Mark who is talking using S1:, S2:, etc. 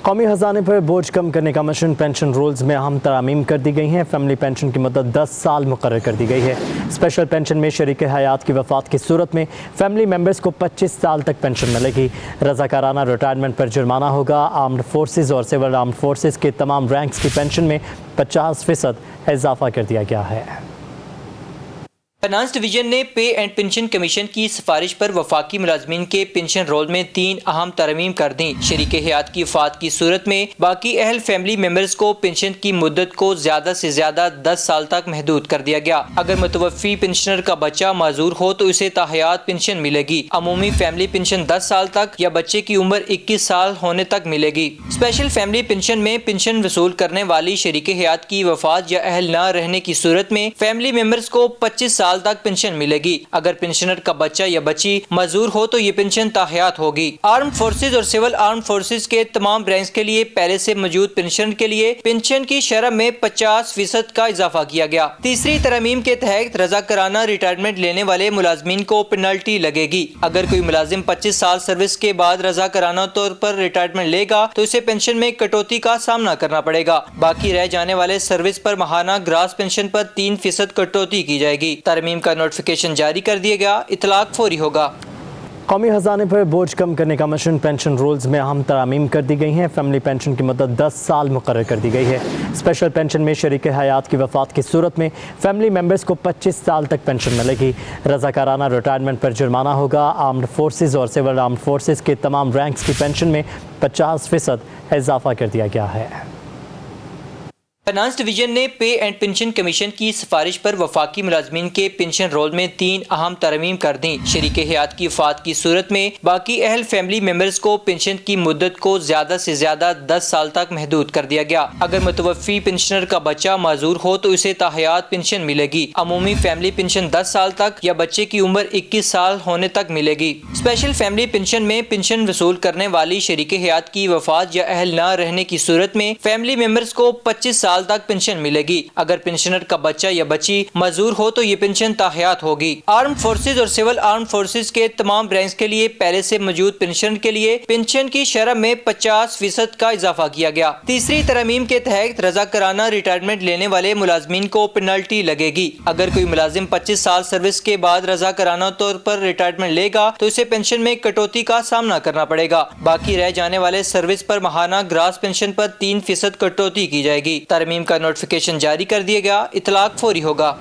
S1: قومی خزانے پر بوجھ کم کرنے کا مشن پینشن رولز میں اہم ترامیم کر دی گئی ہیں۔ فیملی پینشن کی مدت 10 سال مقرر کر دی گئی ہے۔ اسپیشل پینشن میں شریک حیات کی وفات کی صورت میں فیملی ممبرز کو 25 سال تک پینشن ملے گی۔ رضاکارانہ ریٹائرمنٹ پر جرمانہ ہوگا۔ آرمڈ فورسز اور سول آرمڈ فورسز کے تمام رینکس کی پینشن میں 50% اضافہ کر دیا گیا ہے۔
S2: فائنانس ڈویژن نے پے اینڈ پنشن کمیشن کی سفارش پر وفاقی ملازمین کے پنشن رول میں 3 اہم ترامیم کر دیں۔ شریک حیات کی وفات کی صورت میں باقی اہل فیملی ممبرز کو پنشن کی مدت کو زیادہ سے زیادہ 10 سال تک محدود کر دیا گیا۔ اگر متوفی پنشنر کا بچہ معذور ہو تو اسے تاحیات پنشن ملے گی۔ عمومی فیملی پنشن 10 سال تک یا بچے کی عمر 21 سال ہونے تک ملے گی۔ اسپیشل فیملی پنشن میں پنشن وصول کرنے والی شریک حیات کی وفات یا اہل نہ رہنے کی صورت میں فیملی ممبرز کو 25 سال تک پنشن ملے گی۔ اگر پنشنر کا بچہ یا بچی معذور ہو تو یہ پنشن تاحیات ہوگی۔ آرمڈ فورسز اور سول آرمڈ فورسز کے تمام رینکس کے لیے پہلے سے موجود پنشن کے لیے پنشن کی شرح میں 50% کا اضافہ کیا گیا۔ تیسری ترمیم کے تحت رضاکارانہ ریٹائرمنٹ لینے والے ملازمین کو پینلٹی لگے گی۔ اگر کوئی ملازم 25 سال سروس کے بعد رضاکارانہ طور پر ریٹائرمنٹ لے گا تو اسے پنشن میں کٹوتی کا سامنا کرنا پڑے گا۔ باقی رہ جانے والے سروس پر ماہانہ گراس پنشن پر 3% کٹوتی کی جائے گی۔ ترمیم کا نوٹیفیکیشن جاری کر دیا گیا، اطلاق فوری ہوگا۔
S1: قومی خزانے پر بوجھ کم کرنے کا مشن پینشن رولز میں اہم ترامیم کر دی گئی ہیں۔ فیملی پینشن کی مدت 10 سال مقرر کر دی گئی ہے۔ اسپیشل پینشن میں شریک حیات کی وفات کی صورت میں فیملی ممبرز کو 25 سال تک پینشن ملے گی۔ رضاکارانہ ریٹائرمنٹ پر جرمانہ ہوگا۔ آرمڈ فورسز اور سول آرمڈ فورسز کے تمام رینکس کی پینشن میں 50% اضافہ کر دیا گیا ہے۔
S2: فائنانس ڈویژن نے پے اینڈ پنشن کمیشن کی سفارش پر وفاقی ملازمین کے پنشن رول میں 3 اہم ترامیم کر دیں۔ شریک حیات کی وفات کی صورت میں باقی اہل فیملی ممبرز کو پنشن کی مدت کو زیادہ سے زیادہ 10 سال تک محدود کر دیا گیا۔ اگر متوفی پنشنر کا بچہ معذور ہو تو اسے تاحیات پنشن ملے گی۔ عمومی فیملی پنشن 10 سال تک یا بچے کی عمر 21 سال ہونے تک ملے گی۔ اسپیشل فیملی پنشن میں پنشن وصول کرنے والی شریک حیات کی وفات یا اہل نہ رہنے کی صورت میں فیملی ممبرز کو 25 سال تک پنشن ملے گی۔ اگر پنشنر کا بچہ یا بچی معذور ہو تو یہ پنشن تاحیات ہوگی۔ آرمڈ فورسز اور سول آرمڈ فورسز کے تمام رینکس کے لیے پہلے سے موجود پنشن کے لیے پنشن کی شرح میں 50% کا اضافہ کیا گیا۔ تیسری ترمیم کے تحت رضاکارانہ ریٹائرمنٹ لینے والے ملازمین کو پینلٹی لگے گی۔ اگر کوئی ملازم 25 سال سروس کے بعد رضاکارانہ طور پر ریٹائرمنٹ لے گا تو اسے پنشن میں کٹوتی کا سامنا کرنا پڑے گا۔ باقی رہ جانے والے سروس پر ماہانہ گراس پنشن پر 3% کٹوتی کی جائے گی۔ ترمیم کا نوٹیفیکیشن جاری کر دیا گیا، اطلاق فوری ہوگا۔